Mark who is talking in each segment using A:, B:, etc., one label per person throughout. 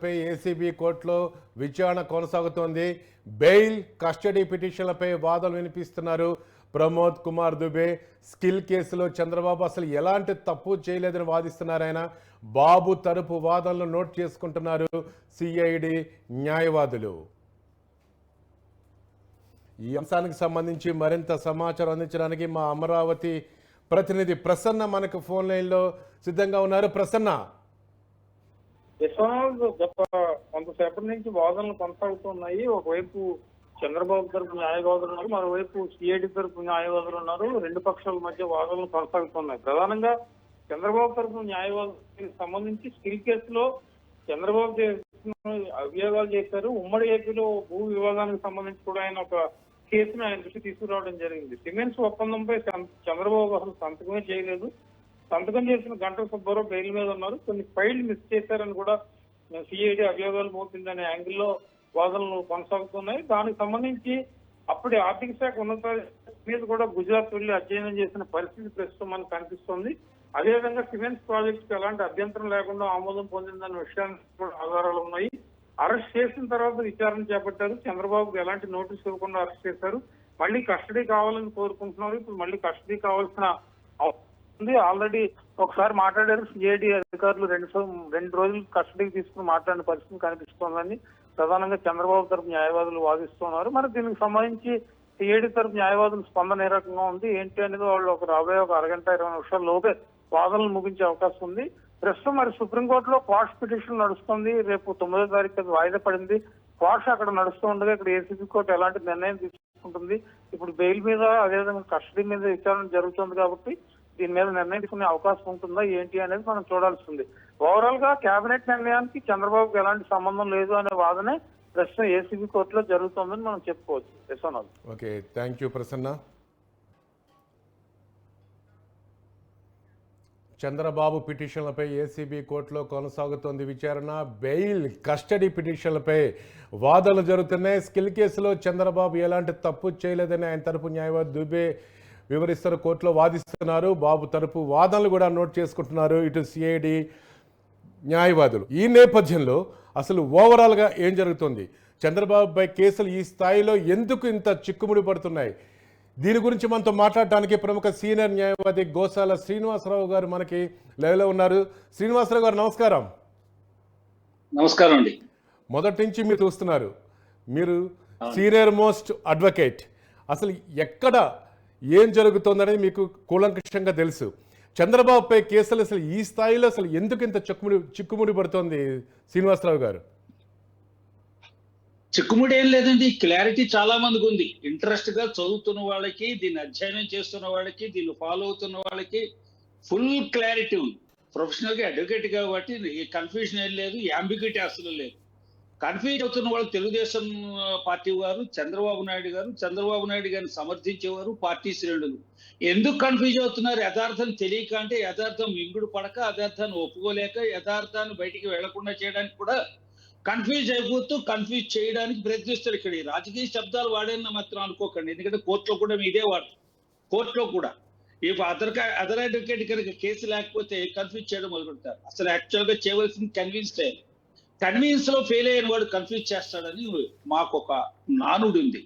A: పిటిషన్లపై ACB కోర్టులో విచారణ కొనసాగుతోంది. బెయిల్, కస్టడీ పిటిషన్లపై వాదనలు వినిపిస్తున్నారు ప్రమోద్ కుమార్ దుబే. స్కిల్ కేసులో చంద్రబాబు అసలు ఎలాంటి తప్పు చేయలేదని వాదిస్తున్నారు ఆయన. బాబు తరపు వాదనలు నోట్ చేసుకుంటున్నారు సిఐడి న్యాయవాదులు. ఈ అంశానికి సంబంధించి మరింత సమాచారం అందించడానికి మా అమరావతి ప్రతినిధి ప్రసన్న మనకు ఫోన్ లైన్లో సిద్ధంగా ఉన్నారు. ప్రసన్న,
B: గత కొంతసేపటి నుంచి వాదనలు కొనసాగుతున్నాయి. ఒకవైపు చంద్రబాబు తరపు న్యాయవాదులు ఉన్నారు, మరోవైపు సిఐడి తరపు న్యాయవాదులు ఉన్నారు. రెండు పక్షాల మధ్య వాదనలు కొనసాగుతున్నాయి. ప్రధానంగా చంద్రబాబు తరపు న్యాయవాదులకు సంబంధించి స్కిల్ కేసులో చంద్రబాబు అభియోగాలు చేశారు. ఉమ్మడి ఏపీలో భూ వివాదానికి సంబంధించి కూడా ఆయన ఒక కేసును ఆయన దృష్టి తీసుకురావడం జరిగింది. సిమెంట్స్ ఒప్పందంపై చంద్రబాబు అసలు సంతకమే చేయలేదు. సంతకం చేసిన గంటల సుబ్బారావు బెయిల్ మీద ఉన్నారు. కొన్ని ఫైల్ మిస్ చేశారని కూడా సిఐడి అభియోగాలు మోపిందనే యాంగిల్లో వాదనలు కొనసాగుతున్నాయి. దానికి సంబంధించి అప్పటి ఆర్థిక శాఖ ఉన్నత మీద కూడా గుజరాత్ వెళ్లి అధ్యయనం చేసిన పరిస్థితి ప్రస్తుతం మనకు కనిపిస్తోంది. అదేవిధంగా సిమెంట్స్ ప్రాజెక్టుకు ఎలాంటి అభ్యంతరం లేకుండా ఆమోదం పొందిందన్న విషయానికి కూడా ఆధారాలు ఉన్నాయి. అరెస్ట్ చేసిన తర్వాత విచారణ చేపట్టారు. చంద్రబాబుకు ఎలాంటి నోటీస్ ఇవ్వకుండా అరెస్ట్ చేశారు. మళ్ళీ కస్టడీ కావాలని కోరుకుంటున్నారు. ఇప్పుడు మళ్ళీ కస్టడీ కావాల్సిన ఉంది. ఆల్రెడీ ఒకసారి మాట్లాడారు సిఐడి అధికారులు. రెండు రోజులు కస్టడీకి తీసుకుని మాట్లాడిన పరిస్థితి కనిపిస్తోందని ప్రధానంగా చంద్రబాబు తరపు న్యాయవాదులు వాదిస్తున్నారు. మరి దీనికి సంబంధించి సిఐడి తరపు న్యాయవాదుల స్పందన ఏ రకంగా ఉంది ఏంటి అనేది వాళ్ళు రాబోయే ఒక అరగంట 20 నిమిషాల లోపే వాదనలు ముగించే అవకాశం ఉంది. ప్రస్తుతం మరి సుప్రీంకోర్టులో క్వాష్ పిటిషన్ నడుస్తుంది. రేపు 9వ తారీఖు వాయిదా పడింది. క్వాష్ అక్కడ నడుస్తూ ఉండగా ఇక్కడ ఏసీబీ కోర్టు ఎలాంటి నిర్ణయం తీసుకుంటుంది, ఇప్పుడు బెయిల్ మీద అదేవిధంగా కస్టడీ మీద విచారణ జరుగుతుంది కాబట్టి దీని మీద నిర్ణయం తీసుకునే అవకాశం ఉంటుందా ఏంటి అనేది మనం చూడాల్సి ఉంది. ఓవరాల్ గా కేబినెట్ నిర్ణయానికి చంద్రబాబుకి ఎలాంటి సంబంధం లేదు అనే వాదనే ప్రస్తుతం ఏసీబీ కోర్టులో జరుగుతుందని మనం చెప్పుకోవచ్చు. Yashwanath.
A: Okay, thank you Prasanna. Chandrababu పిటిషన్లపై ఏసీబీ కోర్టులో కొనసాగుతోంది విచారణ. బెయిల్, కస్టడీ పిటిషన్లపై వాదనలు జరుగుతున్నాయి. స్కిల్ కేసులో చంద్రబాబు ఎలాంటి తప్పు చేయలేదని ఆయన తరపు న్యాయవాది దుబే వివరిస్తారు. కోర్టులో వాదిస్తున్నారు. బాబు తరపు వాదనలు కూడా నోట్ చేసుకుంటున్నారు ఇటు సిఐడి న్యాయవాదులు. ఈ నేపథ్యంలో అసలు ఓవరాల్గా ఏం జరుగుతుంది, చంద్రబాబుపై కేసులు ఈ స్థాయిలో ఎందుకు ఇంత చిక్కుముడి పడుతున్నాయి, దీని గురించి మనతో మాట్లాడటానికి ప్రముఖ సీనియర్ న్యాయవాది గోసాల శ్రీనివాసరావు గారు మనకి లైవ్లో ఉన్నారు. శ్రీనివాసరావు గారు నమస్కారం.
C: నమస్కారం అండి.
A: మొదటి నుంచి మీరు చూస్తున్నారు, మీరు సీనియర్ మోస్ట్ అడ్వకేట్. అసలు ఎక్కడ ఏం జరుగుతుందనేది మీకు కూలంకషంగా తెలుసు. చంద్రబాబుపై కేసులు అసలు ఈ స్థాయిలో అసలు ఎందుకు ఇంత చిక్కుముడి పడుతోంది శ్రీనివాసరావు గారు?
C: చిక్కుముడి ఏం లేదండి, క్లారిటీ చాలా మందికి ఉంది. ఇంట్రెస్ట్ గా చదువుతున్న వాళ్ళకి, దీన్ని అధ్యయనం చేస్తున్న వాళ్ళకి, దీన్ని ఫాలో అవుతున్న వాళ్ళకి ఫుల్ క్లారిటీ ఉంది. ప్రొఫెషనల్ గా అడ్వకేట్ కాబట్టి కన్ఫ్యూజన్ ఏం లేదు, యాంబిగ్యూటీ అసలు లేదు. కన్ఫ్యూజ్ అవుతున్న వాళ్ళు తెలుగుదేశం పార్టీ వారు, చంద్రబాబు నాయుడు గారిని సమర్థించేవారు, పార్టీ శ్రేణులు. ఎందుకు కన్ఫ్యూజ్ అవుతున్నారు? యథార్థం తెలియక, అంటే యథార్థం మింగుడు పడక, యథార్థాన్ని ఒప్పుకోలేక, యథార్థాన్ని బయటికి వెళ్లకుండా చేయడానికి కూడా కన్ఫ్యూజ్ అయిపోతూ కన్ఫ్యూజ్ చేయడానికి ప్రయత్నిస్తారు. ఇక్కడ ఈ రాజకీయ శబ్దాలు వాడేన్న మాత్రం అనుకోకండి, ఎందుకంటే కోర్టులో కూడా ఇదే వాడతారు. కోర్టులో కూడా ఇప్పుడు అదర్ అడ్వకేట్ కనుక కేసు లేకపోతే కన్ఫ్యూజ్ చేయడం మొదలుపెడతారు. అసలు యాక్చువల్ గా చేయవలసింది కన్విన్స్ చేయాలి. కన్విన్స్ లో ఫెయిల్ అయిన వాడు కన్ఫ్యూజ్ చేస్తాడని మాకు ఒక నానుడు ఉంది.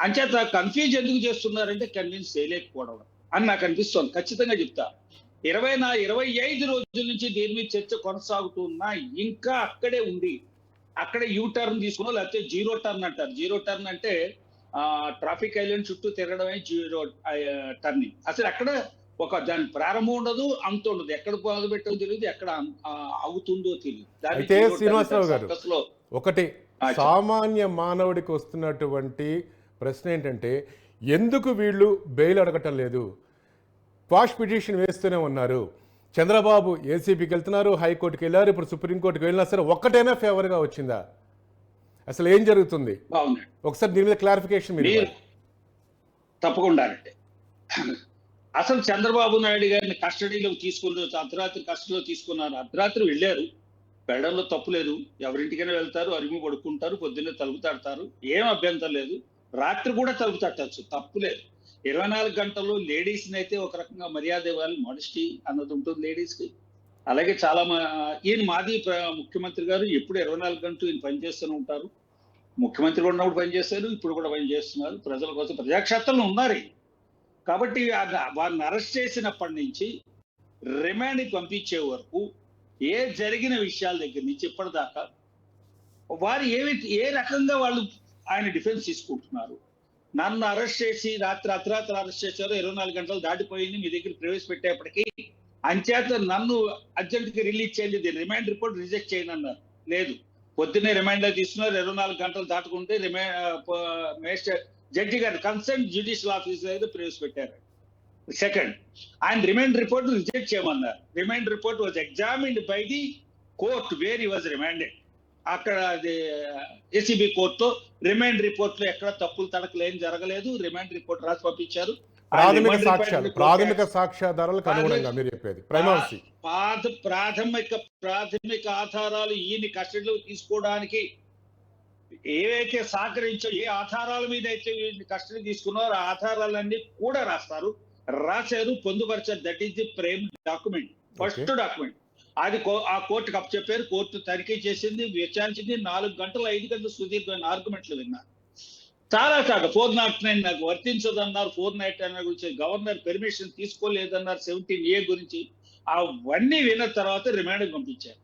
C: అంచేత కన్ఫ్యూజ్ ఎందుకు చేస్తున్నారంటే కన్విన్స్ చేయలేకపోవడం అని నాకు అనిపిస్తోంది. ఖచ్చితంగా చెప్తా. 25 రోజుల నుంచి దీని మీద చర్చ కొనసాగుతున్నా ఇంకా అక్కడే ఉంది. అక్కడే యూ టర్న్ తీసుకున్నా, లేకపోతే జీరో టర్న్ అంటారు. జీరో టర్న్ అంటే ట్రాఫిక్ ఐలాండ్ చుట్టూ తిరగడమే జీరో టర్నింగ్. అసలు అక్కడ ఒక దాని ప్రారంభం ఉండదు, అంత ఉండదు. ఎక్కడ మొదలు పెట్టదో తెలియదు, ఎక్కడ అవుతుందో తెలియదు.
A: అయితే శ్రీనివాసరావు గారు, ఒకటి సామాన్య మానవుడికి వస్తున్నటువంటి ప్రశ్న ఏంటంటే, ఎందుకు వీళ్ళు బెయిల్ అడగటం లేదు? క్వాష్ పిటిషన్ వేస్తూనే ఉన్నారు. చంద్రబాబు ఏసీబీకి వెళ్తున్నారు, హైకోర్టుకి వెళ్ళారు, ఇప్పుడు సుప్రీంకోర్టుకి వెళ్ళినా సరే ఒక్కటైనా ఫేవర్గా వచ్చిందా? అసలు ఏం జరుగుతుంది? ఒకసారి దీని మీద క్లారిఫికేషన్ మీరు
C: తప్పకుండా. అంటే అసలు చంద్రబాబు నాయుడు గారిని కస్టడీలో తీసుకున్నారు, అర్ధరాత్రి కస్టడీలో తీసుకున్నారు. అర్ధరాత్రి వెళ్ళారు, వెళ్ళడంలో తప్పు లేదు. ఎవరింటికైనా వెళ్తారు, అరిమి పడుకుంటారు, పొద్దున్నే తలుపు తడతారు, ఏం అభ్యంతరం లేదు. రాత్రి కూడా తలుపు తట్టచ్చు, తప్పు లేదు. 24 గంటలు లేడీస్ని అయితే ఒక రకంగా మర్యాద ఇవ్వాలి, మోడస్టీ అన్నది ఉంటుంది లేడీస్కి. అలాగే చాలా ఈయన మాజీ ముఖ్యమంత్రి గారు ఎప్పుడు 24 గంటలు ఈయన పనిచేస్తూనే ఉంటారు. ముఖ్యమంత్రి ఉన్నప్పుడు పనిచేస్తారు, ఇప్పుడు కూడా పనిచేస్తున్నారు. ప్రజల కోసం ప్రజాక్షేత్రంలో ఉన్నారు. కాబట్టి వారిని అరెస్ట్ చేసినప్పటి నుంచి రిమాండ్కి పంపించే వరకు ఏ జరిగిన విషయాల దగ్గర నుంచి ఇప్పటిదాకా వారు ఏ రకంగా వాళ్ళు ఆయన డిఫెన్స్ తీసుకుంటున్నారు. నన్ను అరెస్ట్ చేసి అర్ధరాత్రి అరెస్ట్ చేశారు, 24 గంటలు దాటిపోయింది, మీ దగ్గర ప్రవేశపెట్టేప్పటికీ అంచేత నన్ను అర్జెంట్గా రిలీజ్ చేయండి, రిమాండ్ రిపోర్ట్ రిజెక్ట్ చేయండి అన్నారు. లేదు, పొద్దున్నే రిమాండ్ తీసుకున్నారు, 24 గంటలు దాటుకుంటే జడ్జి గారు కన్సర్న్ జ్యుడిషియల్ ఆఫీసర్ దగ్గర ప్రవేశపెట్టారు. సెకండ్, ఆయన రిమాండ్ రిపోర్ట్ రిజెక్ట్ చేయమన్నారు. Remand report was examined by the court wear he was remanded. అక్కడ ఏసీబీ కోర్టులో రిమాండ్ రిపోర్ట్ లో ఎక్కడ తప్పులు తడకలు ఏం జరగలేదు, రిమాండ్ రిపోర్ట్ రాసి పంపించారు.
A: ప్రాథమిక సాక్ష్యాధారాలకు అనుగుణంగా మీరు చెప్పేది
C: ప్రాథమిక ఆధారాలు ఈయన కస్టడీలో తీసుకోవడానికి ఏవైతే సహకరించో, ఏ ఆధారాల మీద అయితే కస్టడీ తీసుకున్నారో ఆ ఆధారాలన్నీ కూడా రాశారు, పొందుపరిచారు. That is the prime document, first document. అది ఆ కోర్టుకు అప్పచెప్పారు. కోర్టు తనిఖీ చేసింది, విచారించింది. 4 గంటలు 5 గంటలు సుదీర్ఘమైన ఆర్గ్యుమెంట్లు విన్నారు. చాలా 409 నాకు వర్తించదన్నారు, 409 గురించి గవర్నర్ పెర్మిషన్ తీసుకోలేదన్నారు, 17A గురించి. అవన్నీ విన్న తర్వాత రిమాండ్కి పంపించారు.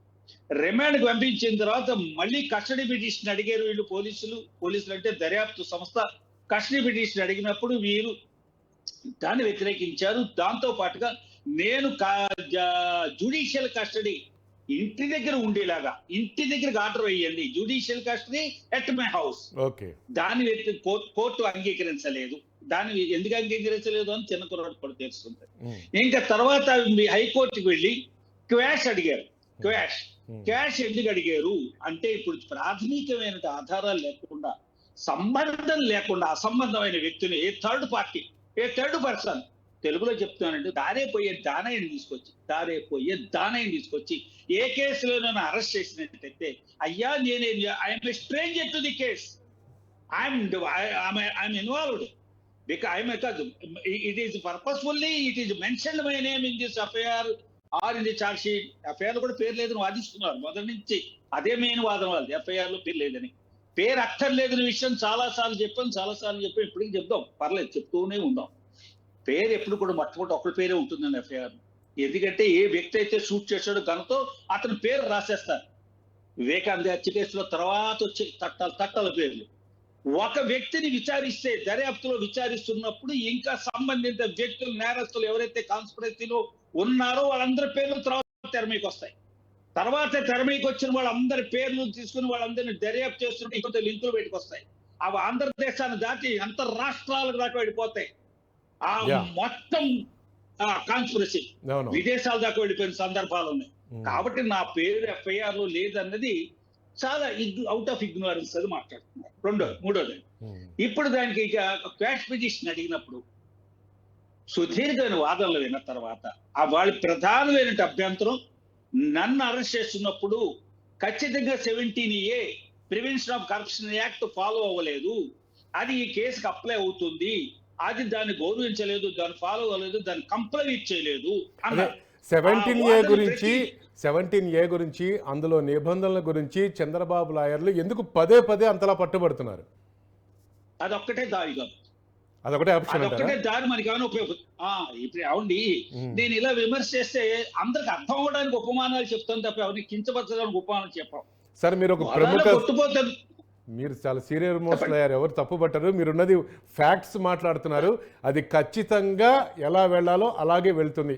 C: రిమాండ్కి పంపించిన తర్వాత మళ్ళీ కస్టడీ పిటిషన్ అడిగారు వీళ్ళు పోలీసులు అంటే దర్యాప్తు సంస్థ. కస్టడీ పిటిషన్ అడిగినప్పుడు వీరు దాన్ని వ్యతిరేకించారు. దాంతో పాటుగా నేను జ్యుడిషియల్ కస్టడీ ఇంటి దగ్గర ఉండేలాగా, ఇంటి దగ్గరకు ఆర్డర్ వేయండి, judicial custody at my house. దాన్ని కోర్టు అంగీకరించలేదు. దాన్ని ఎందుకు అంగీకరించలేదు అని చిన్న కుర్రాడు కూడా తెలుస్తుంది. ఇంకా తర్వాత హైకోర్టుకి వెళ్ళి క్వాష్ అడిగారు. క్వాష్ ఎందుకు అడిగారు అంటే, ఇప్పుడు ప్రాథమికమైన ఆధారాలు లేకుండా, సంబంధం లేకుండా అసంబంధమైన వ్యక్తిని ఏ థర్డ్ పర్సన్, తెలుగులో చెప్తున్నానంటే దారే పోయే దానయ్యని తీసుకొచ్చి ఏ కేసులో నన్ను అరెస్ట్ చేసినట్టయితే, అయ్యా I'm a stranger to the case, I'm involved because it is purposefully, it is mentioned my name in this affair or in the charge sheet. FIR లో కూడా పేరు లేదని వాదిస్తున్నారు మొదటి నుంచి. అదే మెయిన్ వాదన వాళ్ళది, ఎఫ్ఐఆర్ లో పేరు లేదని. పేరు అక్కర్లేదని విషయం చాలా సార్లు చెప్పాం, ఇప్పటికీ చెప్దాం, పర్లేదు, చెప్తూనే ఉందాం. పేరు ఎప్పుడు కూడా మొట్టమొదటి ఒకరి పేరే ఉంటుందండి ఎఫ్ఐఆర్. ఎందుకంటే ఏ వ్యక్తి అయితే షూట్ చేశాడో గనతో అతని పేరు రాసేస్తారు. వివేకానంద హత్య కేసులో తర్వాత వచ్చే తట్టల పేర్లు. ఒక వ్యక్తిని విచారిస్తే, దర్యాప్తులో విచారిస్తున్నప్పుడు ఇంకా సంబంధిత వ్యక్తులు, నేరస్తులు ఎవరైతే కాన్స్పిరసీలో ఉన్నారో వాళ్ళందరి పేర్లు తర్వాత తెరమీకి వస్తాయి. తర్వాత తెరమీకి వచ్చిన వాళ్ళందరి పేర్లు తీసుకుని వాళ్ళందరినీ దర్యాప్తు చేస్తుంటే ఇంకొంత లింకులు బయటకు వస్తాయి. అవి ఆంధ్రదేశాన్ని దాటి అంతర్రాష్ట్రాలకు దాకా వెళ్ళిపోతాయి. ఆ మొత్తం కాన్స్పిరసీ విదేశాల దాకా వెళ్ళిపోయిన సందర్భాలు ఉన్నాయి. కాబట్టి నా పేరు ఎఫ్ఐఆర్ లో లేదన్నది చాలా అవుట్ ఆఫ్ ఇగ్నోరెన్స్ అది మాట్లాడుతున్నారు. మూడోది, ఇప్పుడు దానికి క్వాష్ పిటిషన్ అడిగినప్పుడు సుదీర్ఘమైన వాదనలు విన్న తర్వాత వాళ్ళ ప్రధానమైన అభ్యంతరం, నన్ను అరెస్ట్ చేస్తున్నప్పుడు ఖచ్చితంగా 17A prevention of corruption act follow అవ్వలేదు, అది ఈ కేసుకి అప్లై అవుతుంది, అది దాన్ని గౌరవించలేదు, దాన్ని ఫాలో అవ్వలేదు, దాన్ని కంప్లైంట్ చేయలేదు అన్నారు.
A: 17A గురించి అందులో నిబంధనల గురించి చంద్రబాబు లాయర్లు ఎందుకు పదే అంతలా పట్టుబడుతున్నారు?
C: అదొక్కటే దారి కాదు,
A: అదొకటే ఆప్షన్,
C: అదొక్కటే దారి మనకి ఏమైనా ఉపయోగపడుతుంది. ఇప్పుడు అవునండి, నేను ఇలా విమర్శ చేస్తే అందరికి అర్థం అవ్వడానికి ఉపమానాలు చెప్తాను తప్ప ఎవరిని కించపరచడానికి ఉపమానాలు చెప్పాం.
A: సార్, మీరు ఒక ప్రముఖ, మీరు చాలా సీనియర్ మోస్ట్ లాయర్, ఎవరు తప్పు పట్టరు. మీరున్నది ఫ్యాక్ట్స్ మాట్లాడుతున్నారు, అది ఖచ్చితంగా ఎలా వెళ్ళాలో అలాగే వెళ్తుంది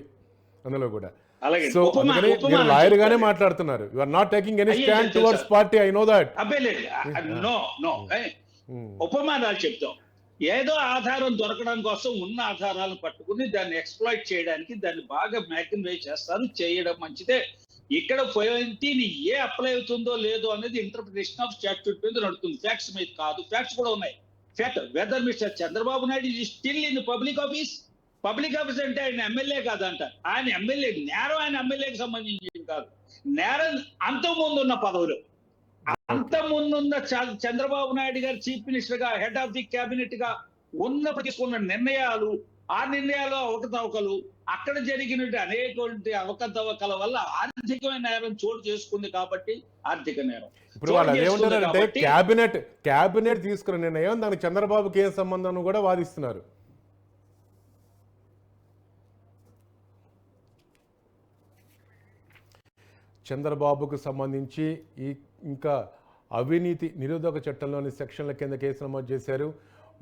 A: అందులో కూడా. సో అందుకని మీరు లాయర్ గానే మాట్లాడుతున్నారు. You are not taking any stand towards party, I know that.
C: ఉపమానాలు చెప్తాం. ఏదో ఆధారం దొరకడం కోసం ఉన్న ఆధారాలను పట్టుకుని దాన్ని ఎక్స్ప్లాయిట్ చేయడానికి, దాన్ని బాగా మ్యాగ్నిఫై చేస్తారు. చేయడం మంచిదే. ఇక్కడ 17A అప్లై అవుతుందో లేదో అనేది ఇంటర్ప్రిటేషన్ ఆఫ్ స్టాట్యూట్ మీద నడుతుంది, ఫ్యాక్ట్స్ మీద కాదు. ఫ్యాక్ట్స్ కూడా ఉన్నాయి. Fact whether mister Chandrababu Naidu is still in public office అంటే ఆయన ఎమ్మెల్యే కాదంట. ఆయన ఎమ్మెల్యే, నేరం ఆయన ఎమ్మెల్యేకి సంబంధించింది కాదు. నేరం అంతకుముందు ఉన్న పదవులు, అంతకుముందున్న చంద్రబాబు నాయుడు గారు చీఫ్ మినిస్టర్ గా, హెడ్ ఆఫ్ ది క్యాబినెట్ గా ఉన్నప్పుడు తీసుకున్న నిర్ణయాలు, ఆ నిర్ణయాలు అవకతవకలు, అక్కడ జరిగినటువంటి అనేటువంటి అవకతవకల వల్ల ఆర్థికమైన నేరం చోటు చేసుకుంది కాబట్టి ఆర్థిక నేరం
A: ఇప్పుడు
C: చోటు
A: వాళ్ళు
C: చేసుకుంది
A: అదేమంటారంటే
C: కాబట్టి
A: క్యాబినెట్ తీసుకున్న నిర్ణయం దానికి చంద్రబాబుకి ఏం సంబంధం కూడా వాదిస్తున్నారు. చంద్రబాబుకు సంబంధించి ఇంకా అవినీతి నిరోధక చట్టంలోని సెక్షన్ల కింద కేసు నమోదు చేశారు.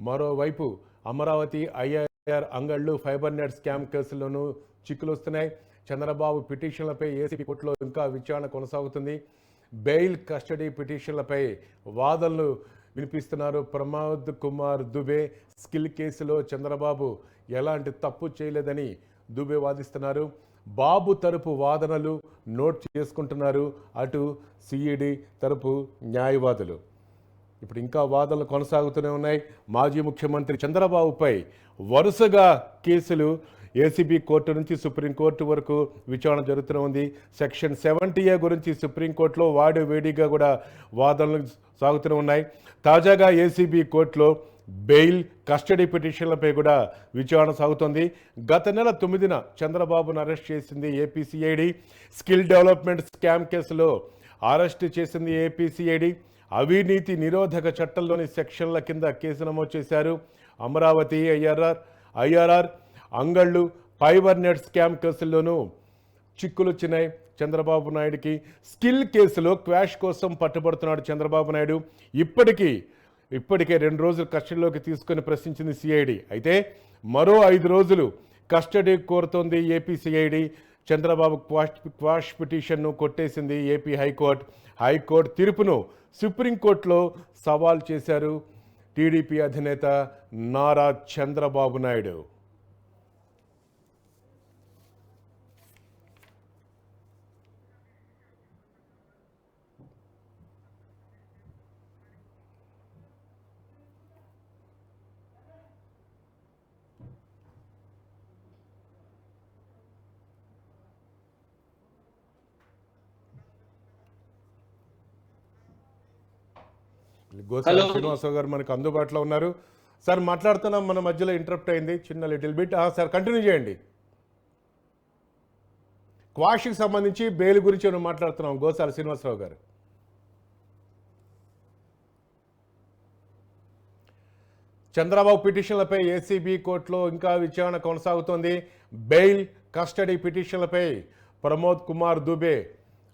A: మరోవైపు Amaravati IR Angallu fiber net scam కేసుల్లోనూ చిక్కులు వస్తున్నాయి. చంద్రబాబు పిటిషన్లపై ఏసీబీ కోర్టులో ఇంకా విచారణ కొనసాగుతుంది. బెయిల్ కస్టడీ పిటిషన్లపై వాదనలు వినిపిస్తున్నారు. ప్రమోద్ కుమార్ దుబే స్కిల్ కేసులో చంద్రబాబు ఎలాంటి తప్పు చేయలేదని దుబే వాదిస్తున్నారు. బాబు తరపు వాదనలు నోట్ చేసుకుంటున్నారు అటు సిఈడి తరపు న్యాయవాదులు. ఇప్పుడు ఇంకా వాదనలు కొనసాగుతూనే ఉన్నాయి. మాజీ ముఖ్యమంత్రి చంద్రబాబుపై వరుసగా కేసులు ఏసీబీ కోర్టు నుంచి సుప్రీంకోర్టు వరకు విచారణ జరుగుతూనే ఉంది. సెక్షన్ 70A గురించి సుప్రీంకోర్టులో వేడిగా కూడా వాదనలు సాగుతూనే ఉన్నాయి. తాజాగా ఏసీబీ కోర్టులో బెయిల్ కస్టడీ పిటిషన్లపై కూడా విచారణ సాగుతోంది. గత నెల 9న చంద్రబాబును అరెస్ట్ చేసింది ఏపీసీఐడి. స్కిల్ డెవలప్మెంట్ స్కామ్ కేసులో అరెస్ట్ చేసింది ఏపీసీఐడి. అవినీతి నిరోధక చట్టంలోని సెక్షన్ల కింద కేసు నమోదు చేశారు. Amaravati IRR Angallu fiber net scam కేసుల్లోనూ చిక్కులొచ్చినాయి చంద్రబాబు నాయుడికి. స్కిల్ కేసులో క్వాష్ కోసం పట్టుబడుతున్నాడు చంద్రబాబు నాయుడు. ఇప్పటికే 2 రోజులు కస్టడీలోకి తీసుకొని ప్రశ్నించింది సిఐడి. అయితే మరో 5 రోజులు కస్టడీ కోరుతోంది ఏపీసీఐడి. చంద్రబాబు క్వాష్ పిటిషన్ను కొట్టేసింది ఏపీ హైకోర్టు తీర్పును సుప్రీంకోర్టులో సవాల్ చేశారు టీడీపీ అధినేత నారా చంద్రబాబు నాయుడు. గోసాల శ్రీనివాసరావు గారు మనకు అందుబాటులో ఉన్నారు. సార్ మాట్లాడుతున్నాం, మన మధ్యలో ఇంటరప్ట్ అయింది చిన్న లిటిల్ బిట్. సార్ కంటిన్యూ చేయండి. క్వాష్కి సంబంధించి బెయిల్ గురించి మనం మాట్లాడుతున్నాం. గోసాల శ్రీనివాసరావు గారు. చంద్రబాబు పిటిషన్లపై ఏసీబీ కోర్టులో ఇంకా విచారణ కొనసాగుతోంది. బెయిల్ కస్టడీ పిటిషన్లపై ప్రమోద్ కుమార్ దుబే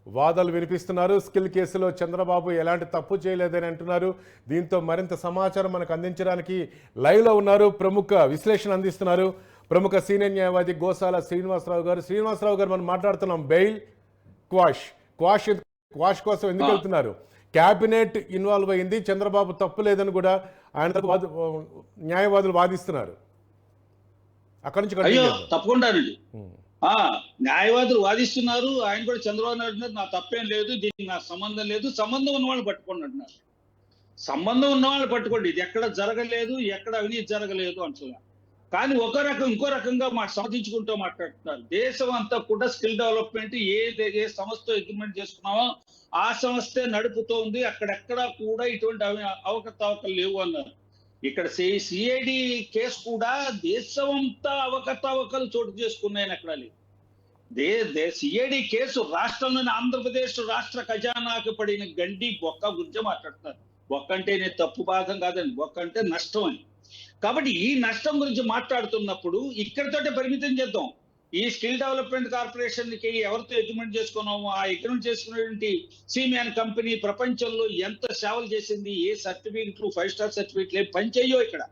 A: వాదనలు వినిపిస్తున్నారు. స్కిల్ కేసులో చంద్రబాబు ఎలాంటి తప్పు చేయలేదని అంటున్నారు. దీంతో మరింత సమాచారం మనకు అందించడానికి లైవ్లో ఉన్నారు, ప్రముఖ విశ్లేషణ అందిస్తున్నారు ప్రముఖ సీనియర్ న్యాయవాది గోసాల శ్రీనివాసరావు గారు. శ్రీనివాసరావు గారు, మనం మాట్లాడుతున్నాం బెయిల్ క్వాష్ కోసం ఎందుకు వెళ్తున్నారు? క్యాబినెట్ ఇన్వాల్వ్ అయింది, చంద్రబాబు తప్పు లేదని కూడా ఆయన న్యాయవాదులు వాదిస్తున్నారు. అక్కడి నుంచి
C: తప్పకుండానండి. న్యాయవాదులు వాదిస్తున్నారు. ఆయన కూడా చంద్రబాబు నాయుడు నా తప్పేం లేదు, దీనికి నాకు సంబంధం లేదు, సంబంధం ఉన్న వాళ్ళు పట్టుకోండి అంటున్నారు. సంబంధం ఉన్న వాళ్ళు పట్టుకోండి, ఇది ఎక్కడ జరగలేదు, ఎక్కడ అవినీతి జరగలేదు అంటున్నారు. కానీ ఇంకో రకంగా సమర్థించుకుంటూ మాట్లాడుతున్నారు. దేశం అంతా కూడా స్కిల్ డెవలప్మెంట్ ఏ సంస్థతో అగ్రిమెంట్ చేసుకున్నామో ఆ సంస్థే నడుపుతోంది, అక్కడెక్కడా కూడా ఇటువంటి అవకతవకలు లేవు అన్నారు. ఇక్కడ సిఐడి కేసు కూడా దేశం అంతా అవకతవకలు చోటు చేసుకున్నాయని అక్కడ లేదు. సిఐడి కేసు రాష్ట్రంలోని ఆంధ్రప్రదేశ్ రాష్ట్ర ఖజానాకి పడిన గండి బొక్క గురించి మాట్లాడుతున్నారు. బొక్క అంటే నేను తప్పు భాగం కాదండి, బొక్క అంటే నష్టం అని. కాబట్టి ఈ నష్టం గురించి మాట్లాడుతున్నప్పుడు ఇక్కడితోటే పరిమితం చేద్దాం. ఈ స్కిల్ డెవలప్మెంట్ కార్పొరేషన్ కి ఎవరితో అగ్రిమెంట్ చేసుకున్నామో ఆ అగ్రిమెంట్ చేసుకున్నటువంటి సీమియాన్ కంపెనీ ప్రపంచంలో ఎంత సేవలు చేసింది, ఏ సర్టిఫికెట్లు 5 స్టార్ సర్టిఫికెట్లు ఏం పనిచేయో ఇక్కడ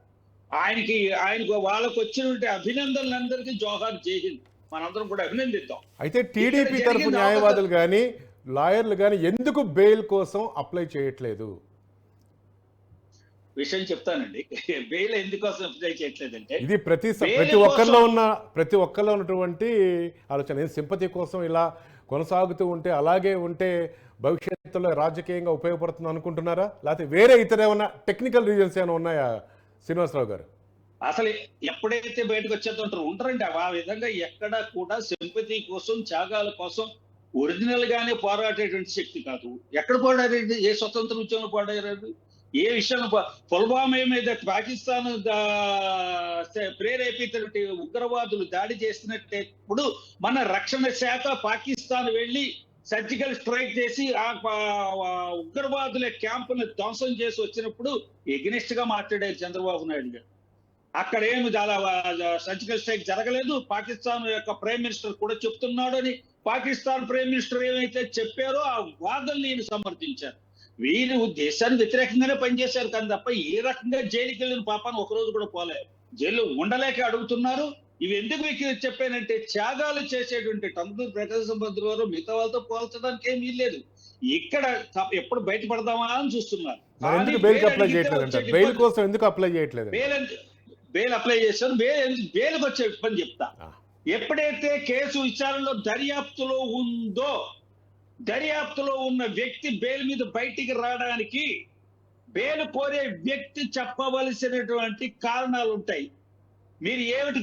C: ఆయనకు వాళ్ళకు వచ్చినటువంటి అభినందనలందరికీ జోహార్ జైహింద్, మనందరం కూడా అభినందిద్దాం.
A: అయితే టీడీపీ తరపు న్యాయవాదులు కానీ లాయర్లు కానీ ఎందుకు బెయిల్ కోసం అప్లై చేయట్లేదు?
C: విషయం చెప్తానండి. బెయిల్ ఎందుకోసం అప్లై చేయట్లేదంటే
A: ఇది ప్రతి ఒక్కరిలో ఉన్నటువంటి ఆలోచన. సింపతి కోసం ఇలా కొనసాగుతూ ఉంటే అలాగే ఉంటే భవిష్యత్తులో రాజకీయంగా ఉపయోగపడుతుంది అనుకుంటున్నారా, లేకపోతే వేరే ఇతర ఏమైనా టెక్నికల్ రీజన్స్ ఏమైనా ఉన్నాయా శ్రీనివాసరావు గారు?
C: అసలు ఎప్పుడైతే బయటకు వచ్చేస్తుంటారు ఉంటారండి ఆ విధంగా ఎక్కడ కూడా సింపతి కోసం త్యాగాల కోసం ఒరిజినల్ గానే పోరాడేటువంటి శక్తి కాదు. ఎక్కడ పోరాడేది? ఏ స్వతంత్ర ఉద్యమంలో పోరాడారు? ఏ విషయంలో పుల్వామా మీద పాకిస్తాన్ ప్రేరేపిత ఉగ్రవాదులు దాడి చేసినప్పుడు మన రక్షణ శాఖ పాకిస్తాన్ వెళ్లి సర్జికల్ స్ట్రైక్ చేసి ఆ ఉగ్రవాదుల క్యాంపును ధ్వంసం చేసి వచ్చినప్పుడు ఎగ్నెస్ట్ గా మాట్లాడారు చంద్రబాబు నాయుడు గారు. అక్కడ ఏమి సర్జికల్ స్ట్రైక్ జరగలేదు. పాకిస్తాన్ యొక్క ప్రైమ్ మినిస్టర్ కూడా చెప్తున్నాడు అని పాకిస్తాన్ ప్రైమ్ మినిస్టర్ ఏమైతే చెప్పారో ఆ వాదనలు ఈయన సమర్థించారు. వీరు దేశానికి వ్యతిరేకంగానే పనిచేశారు కానీ తప్ప ఏ రకంగా జైలుకి వెళ్ళిన పాపాన్ని ఒకరోజు కూడా పోలేదు. జైల్లో ఉండలేక అడుగుతున్నారు. ఇవి ఎందుకు మీకు చెప్పానంటే త్యాగాలు చేసేటువంటి టంగుటూరి ప్రకాశం పంతులు గారు మిగతా వాళ్ళతో పోల్చడానికి ఏమీ లేదు. ఇక్కడ ఎప్పుడు బయటపడదామా అని చూస్తున్నారు.
A: బెయిల్ కోసం ఎందుకు అప్లై చేయట్లేదు?
C: బెయిల్ అప్లై చేశారు. బెయిల్కి వచ్చే పని చెప్తా. ఎప్పుడైతే కేసు విచారణలో దర్యాప్తులో ఉన్న వ్యక్తి బెయిల్ మీద బయటికి రావడానికి బెయిల్ కోరే వ్యక్తి చెప్పవలసినటువంటి కారణాలు ఉంటాయి. మీరు ఏమిటి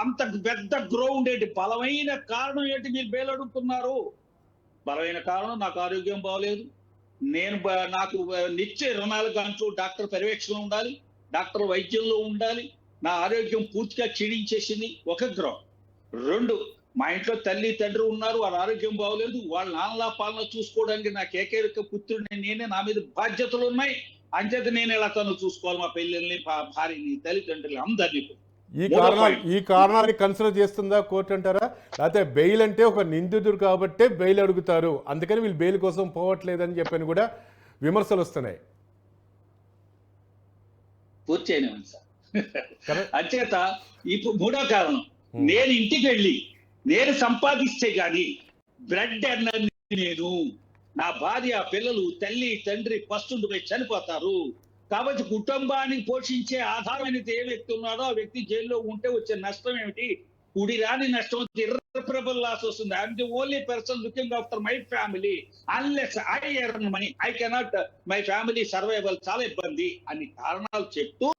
C: అంత పెద్ద గ్రౌండ్ ఏంటి, బలమైన కారణం ఏంటి మీరు బెయిల్ అడుగుతున్నారు? బలమైన కారణం నాకు ఆరోగ్యం బాగలేదు, నాకు నిత్య 24 గంటలు డాక్టర్ పర్యవేక్షణ ఉండాలి, డాక్టర్ వైద్యంలో ఉండాలి, నా ఆరోగ్యం పూర్తిగా క్షీణించేసింది. ఒక గ్రౌండ్. 2, మా ఇంట్లో తల్లి తండ్రి ఉన్నారు, వాళ్ళ ఆరోగ్యం బాగోలేదు, వాళ్ళ నాన్నలా పాలన చూసుకోవడానికి నాకు ఏకైక పుత్రుడిని నేనే, నా మీద బాధ్యతలు ఉన్నాయి, అంచేత నేను ఎలా తను చూసుకోవాలి మా పిల్లల్ని, భార్యని, తల్లిదండ్రులు అందరినీ.
A: ఈ కారణాన్ని కన్సిడర్ చేస్తుందా కోర్టు అంటారా? లేకపోతే బెయిల్ అంటే ఒక నిందితుడు కాబట్టే బెయిల్ అడుగుతారు, అందుకని వీళ్ళు బెయిల్ కోసం పోవట్లేదని చెప్పని కూడా విమర్శలు వస్తున్నాయి.
C: పూర్తి అయినవి సార్. అంచేత ఇప్పుడు 3వ కారణం, నేను ఇంటికి వెళ్ళి నేను సంపాదిస్తే గాని బ్రెడ్ అన్నది నేను, నా భార్య పిల్లలు తల్లి తండ్రి పస్తుండిపోయి చనిపోతారు. కాబట్టి కుటుంబాన్ని పోషించే ఆధారమైనది ఏ వ్యక్తి ఉన్నాడో ఆ వ్యక్తి జైల్లో ఉంటే వచ్చే నష్టం ఏమిటి? కుడి రాని నష్టం, ఇర్రిపరబుల్ లాస్ వస్తుంది. I'm the only person looking after my family, unless I earn money I cannot my family survival, చాలా ఇబ్బంది అని కారణాలు చెప్తూ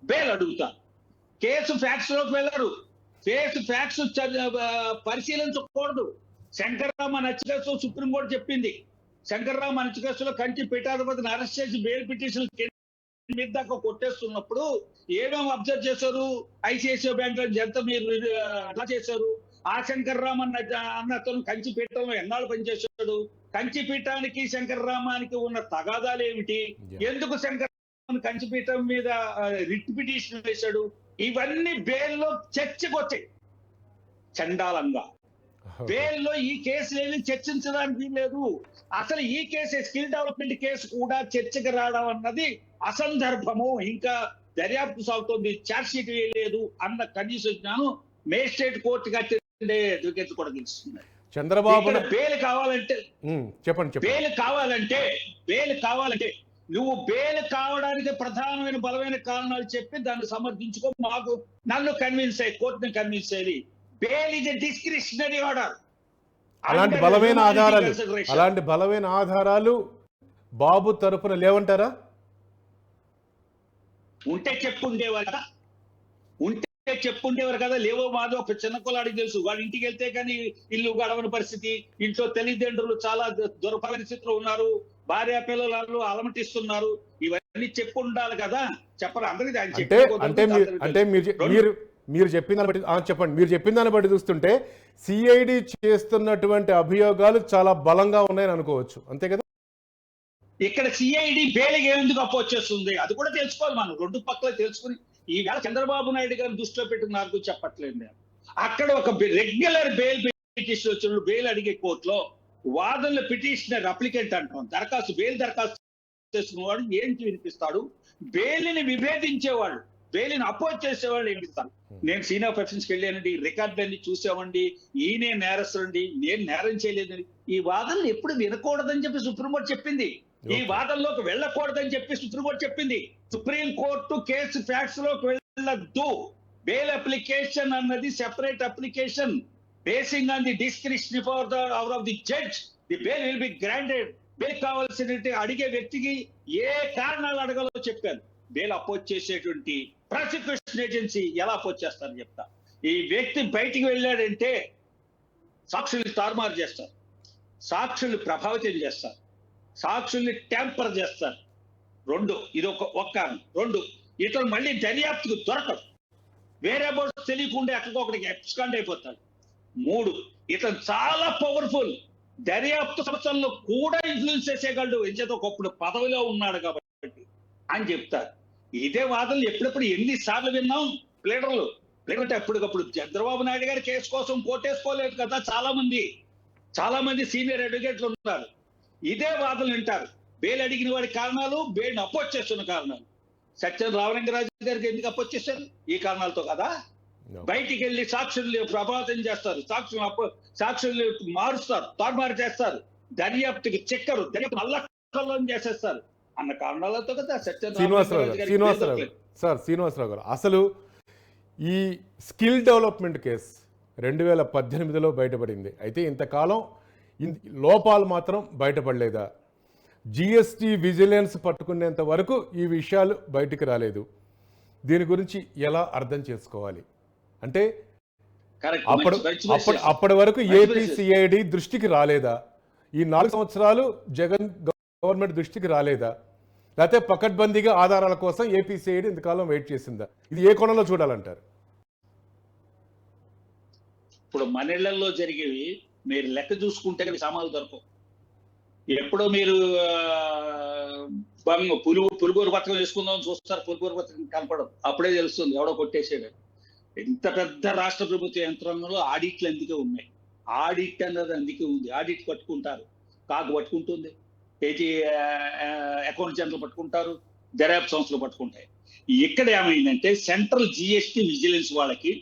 C: బెయిల్ అడుగుతారు. కేసు ఫ్యాక్ట్స్ లోకి వెళ్ళరు, ఫ్యాక్ట్స్ పరిశీలించకూడదు. శంకర్రామన్ హత్య కేసు సుప్రీంకోర్టు చెప్పింది. శంకర్రామన్ హత్య కేసులో కంచి పీఠాధిపతిని అరెస్ట్ చేసి బెయిల్ పిటిషన్ మీద దాకా కొట్టేస్తున్నప్పుడు ఏమేమి అబ్జర్వ్ చేశారు? ఐసిఐసిఐ బ్యాంక్ ఎంత మీరు ఎలా చేశారు? ఆ శంకర్రామన్ అన్న అతను కంచి పీఠంలో ఎన్నాళ్ళు పనిచేశాడు? కంచి పీఠానికి శంకర్రామానికి ఉన్న తగాదాలు ఏమిటి? ఎందుకు శంకర్రామన్ కంచి పీఠం మీద రిట్ పిటిషన్ వేశాడు? ఇవన్నీ బెయిల్లో చర్చకు వచ్చాయి. చండాలంగా బెయిల్లో ఈ కేసులు ఏమి చర్చించడానికి లేదు. అసలు ఈ కేసు స్కిల్ డెవలప్మెంట్ కేసు కూడా చర్చకు రావడం అన్నది అసందర్భము. ఇంకా దర్యాప్తు సాగుతోంది, ఛార్జ్ షీట్ వేయలేదు అన్న కనీస జ్ఞానం మేజిస్ట్రేట్ కోర్టుకి అటెండ్ అడ్వకేట్ కూడా తెలుస్తుంది.
A: చంద్రబాబు
C: బెయిల్ కావాలంటే బెయిల్ కావాలంటే నువ్వు బెయిల్ కావడానికి ప్రధానమైన బలమైన కారణాలు చెప్పి దాన్ని సమర్థించుకో. నన్ను కన్విన్స్ అయ్యి కోర్టుని కన్విన్స్ చేయాలి. Bail is a discretionary order.
A: అలాంటి బలమైన ఆధారాలు బాబు తరఫున లేవంటారా?
C: ఉంటే చెప్పుండేవారు కదా. లేవో మాదో ఒక చిన్న కులాడికి తెలుసు. వాడు ఇంటికి వెళ్తే కానీ ఇల్లు గడవని పరిస్థితి, ఇంట్లో తల్లిదండ్రులు చాలా దుర్పరిస్థితిలో ఉన్నారు, భార్య పిల్లలు అలమటిస్తున్నారు. ఇవన్నీ చెప్పు ఉండాలి కదా. చెప్పరు అందరికీ.
A: మీరు చెప్పిన దాన్ని బట్టి చెప్పండి. మీరు చెప్పిన దాన్ని బట్టి చూస్తుంటే సిఐడి చేస్తున్నటువంటి అభియోగాలు చాలా బలంగా ఉన్నాయని అనుకోవచ్చు, అంతే కదా?
C: ఇక్కడ సిఐడి బెయిల్కి ఎందుకు అపోజ్ చేస్తుంది అది కూడా తెలుసుకోవాలి మనం. 2 పక్కల తెలుసుకుని ఈవేళ చంద్రబాబు నాయుడు గారిని దృష్టిలో పెట్టుకున్నారు చెప్పట్లేదు నేను. అక్కడ ఒక రెగ్యులర్ బెయిల్ పిటిషన్ వచ్చిన బెయిల్ అడిగే కోర్టులో వాదనల పిటిషనర్ అప్లికెంట్ అంటాం, బెయిల్ దరఖాస్తు చేసుకున్నవాడు ఏంటి వినిపిస్తాడు? బెయిల్ని విభేదించేవాళ్ళు, బెయిల్ని అపోజ్ చేసేవాళ్ళు ఏమిస్తారు? నేను సీనియర్ పర్సన్స్కి వెళ్ళానండి, రికార్డులన్నీ చూసామండి, ఈయనే నేరస్తుడండి, నేను నేరం చేయలేదండి. ఈ వాదనలు ఎప్పుడు వినకూడదని చెప్పి సుప్రీంకోర్టు చెప్పింది. ఈ వాదనలోకి వెళ్ళకూడదని చెప్పి సుప్రీంకోర్టు చెప్పింది. సుప్రీంకోర్టు కేసు ఫ్యాక్ట్స్ లోకి వెళ్ళద్దు. బెయిల్ అప్లికేషన్ అన్నది separate application basing on the discretion for the hour of the judge. The bail will be granted. Bail కావాల్సిన అడిగే వ్యక్తికి ఏ కారణాలు అడగాలో చెప్పాను. బెయిల్ అపోజ్ చేసేటువంటి ప్రాసిక్యూషన్ ఏజెన్సీ ఎలా అపోజ్ చేస్తారని చెప్తా. ఈ వ్యక్తి బయటికి వెళ్ళాడంటే సాక్షుల్ని తారుమారు చేస్తారు, సాక్షుల్ని ప్రభావితం చేస్తారు, సాక్షుల్ని ట్యాంపర్ చేస్తారు. రెండు, ఇది ఒక కారణం. రెండు, ఇతను మళ్ళీ దర్యాప్తుకు దొరకడు, వేరే బోర్డు తెలియకుండా ఎక్కడికొకటికి ఎక్స్కాండ్ అయిపోతాడు. మూడు, ఇతను చాలా పవర్ఫుల్, దర్యాప్తు సంస్థల్లో కూడా ఇన్ఫ్లుయెన్స్ చేసేయగలడు, ఎంచేత ఒకప్పుడు పదవిలో ఉన్నాడు కాబట్టి అని చెప్తారు. ఇదే వాదనలు ఎప్పుడెప్పుడు ఎన్నిసార్లు విన్నాం ప్లేడర్లు. లేకుంటే ఎప్పటికప్పుడు చంద్రబాబు నాయుడు గారి కేసు కోసం కోటేసుకోలేదు కదా చాలా మంది సీనియర్ అడ్వకేట్లు ఉన్నారు. ఇదే వాదనలు వింటారు. బెయిల్ అడిగిన వాడి కారణాలు, బెయిల్ అపోజ్ చేస్తున్న కారణాలు. సత్యం రామలింగరాజు గారికి ఎందుకు అపోజ్ చేశారు? ఈ కారణాలతో కదా. బయటికి వెళ్ళి సాక్షులు ప్రభావితం చేస్తారు, సాక్షులు మారుస్తారు, తారుమారు చేస్తారు, దర్యాప్తుకి చెక్కరు, దర్యాప్తు అల్లకల్లోని చేసేస్తారు అన్న కారణాలతో కదా సత్యం
A: శ్రీనివాసరావు గారు అసలు ఈ స్కిల్ డెవలప్మెంట్ కేసు 2018లో బయటపడింది. అయితే ఇంతకాలం లోపాలు మాత్రం బయటపడలేదా? జిఎస్టీ విజిలెన్స్ పట్టుకునేంత వరకు ఈ విషయాలు బయటికి రాలేదు. దీని గురించి ఎలా అర్థం చేసుకోవాలి? అంటే అప్పటి వరకు ఏపీసీఐడి దృష్టికి రాలేదా? ఈ 4 సంవత్సరాలు జగన్ గవర్నమెంట్ దృష్టికి రాలేదా? లేకపోతే పకడ్బందీగా ఆధారాల కోసం ఏపీసీఐడి ఇంతకాలం వెయిట్ చేసిందా? ఇది ఏ కోణంలో చూడాలంటారు?
C: ఇప్పుడు మనీళ్లలో జరిగేవి మీరు లెక్క చూసుకుంటే సామాన్లు దొరకవు. ఎప్పుడో మీరు పులుగూరు పత్రం వేసుకుందాం చూస్తారు, పులుగూరు పత్రం కనపడదు, అప్పుడే తెలుస్తుంది ఎవడో కొట్టేసాడు. ఇంత పెద్ద రాష్ట్ర ప్రభుత్వ యంత్రాంగంలో ఆడిట్లు అందుకే ఉన్నాయి. ఆడిట్ అన్నది అందుకే ఉంది. ఆడిట్ పట్టుకుంటారు, కాకు పట్టుకుంటుంది, పేజీ అకౌంట్ జనరల్ పట్టుకుంటారు, దర్యాప్తు సంస్థలు పట్టుకుంటాయి. ఇక్కడ ఏమైందంటే సెంట్రల్ జిఎస్టీ విజిలెన్స్ వాళ్ళకి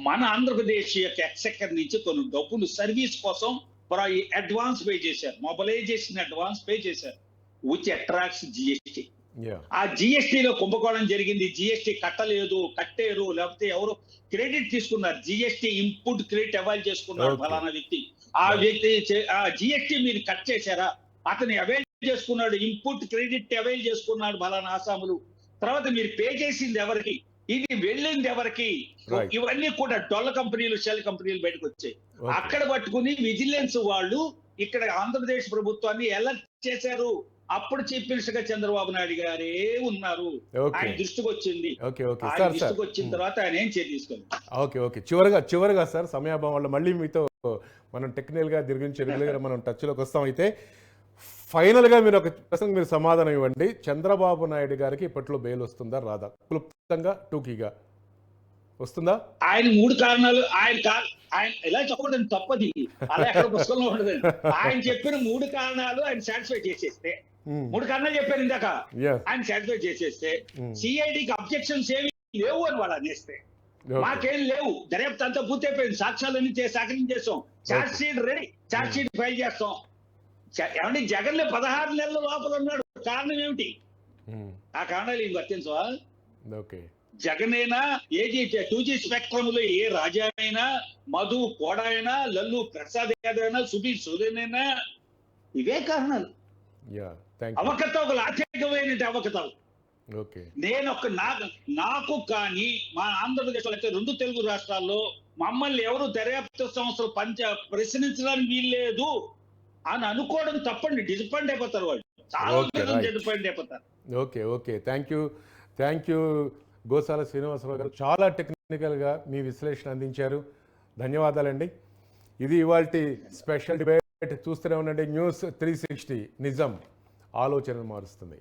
C: మన ఆంధ్రప్రదేశ్ యొక్క ఎక్సెక్కర్ నుంచి కొన్ని డబ్బులు సర్వీస్ కోసం అడ్వాన్స్ పే చేశారు, మొబిలైజేషన్ అడ్వాన్స్ పే చేశారు, విచ్ అట్రాక్ట్స్ జిఎస్టీ. ఆ జిఎస్టీలో కుంభకోణం జరిగింది. జిఎస్టీ కట్టారు, లేకపోతే ఎవరు క్రెడిట్ తీసుకున్నారు, జిఎస్టీ ఇన్పుట్ క్రెడిట్ అవైల్ చేసుకున్నారు ఫలానా వ్యక్తి. ఆ వ్యక్తి ఆ జిఎస్టీ మీరు కట్ చేశారా? అతని అవైల్ చేసుకున్నాడు, ఇన్పుట్ క్రెడిట్ అవైల్ చేసుకున్నాడు ఫలానా ఆసాములు. తర్వాత మీరు పే చేసింది ఎవరికి, ఇది వెళ్ళింది ఎవరికి, ఇవన్నీ కూడా డొల్ల కంపెనీలు, షెల్ కంపెనీలు బయటకు వచ్చాయి. అక్కడ పట్టుకుని విజిలెన్స్ వాళ్ళు ఇక్కడ ఆంధ్రప్రదేశ్ ప్రభుత్వాన్ని అలర్ట్ చేశారు. అప్పుడు చీఫ్ మినిస్టర్ గా చంద్రబాబు నాయుడు గారే ఉన్నారు. ఆయన దృష్టికి వచ్చింది. దృష్టికి వచ్చిన తర్వాత ఆయన ఏం చర్య తీసుకోవాలి.
A: ఓకే చివరగా సార్, సమయాభావం వల్ల మళ్ళీ మీతో మనం టెక్నికల్ గా దీని గురించి రెగ్యులర్ గా మనం టచ్ లోకి వస్తాం. అయితే ఫైనల్ గా మీరు ఒక ప్రశ్నకు మీరు సమాధానం ఇవ్వండి. చంద్రబాబు నాయుడు గారికి ఇప్పట్లో బెయిల్ వస్తుందా రాదా? క్లుప్తంగా టూకీగా వస్తుందా?
C: ఆయన 3 కారణాలు, ఆయన ఎలా చెప్పకూడదు, తప్పది, అలా ఎక్కడ పుస్తకంలో ఉండదు. ఆయన చెప్పిన 3 కారణాలు ఆయన సాటిస్ఫై చేసేస్తే, 3 కారణాలు చెప్పారు ఇందాక, ఆయన సాటిస్ఫై చేసేస్తే సిఐడికి అబ్జెక్షన్స్ ఏమి లేవు అని వాళ్ళు అనేస్తే, మాకేం లేవు, దర్యాప్తు అంతా పూర్తయిపోయింది, సాక్ష్యాలన్నీ సేకరించేస్తాం, charge sheet ready, charge sheet file చేస్తాం. ఏమంటే జగన్ 16 నెలల లోపల ఉన్నాడు, కారణం ఏమిటి? ఆ కారణాలు ఇంక వర్తించవా? జగన్ అయినా, ఏజీ 2G స్పెక్ట్రమ్ లో ఏ రాజా అయినా, మధు కోడ అయినా, లల్లు ప్రసాద్ యాదవ్ అయినా, సుధీర్ సోదన్ అయినా, ఇవే కారణాలు. అవకతవకలు, ఆర్థికమైన అవకతవకలు. నేను నాకు కానీ మా ఆంధ్రప్రదేశ్ అయితే 2 తెలుగు రాష్ట్రాల్లో మమ్మల్ని ఎవరు దర్యాప్తు సంస్థలు ప్రశ్నించడానికి వీల్లేదు అని అనుకోవడం తప్పండి. డిసప్పాయింట్ అయిపోతారు వాళ్ళు, చాలా డిసప్పాయింట్ అయిపోతారు.
A: Okay thank you Gosala Srinivasarao గారు, చాలా టెక్నికల్గా మీ విశ్లేషణ అందించారు. ధన్యవాదాలండి. ఇది ఇవాల్టి స్పెషల్ డిబేట్. చూస్తూనే ఉండండి న్యూస్ 360, నిజం ఆలోచనను మారుస్తుంది.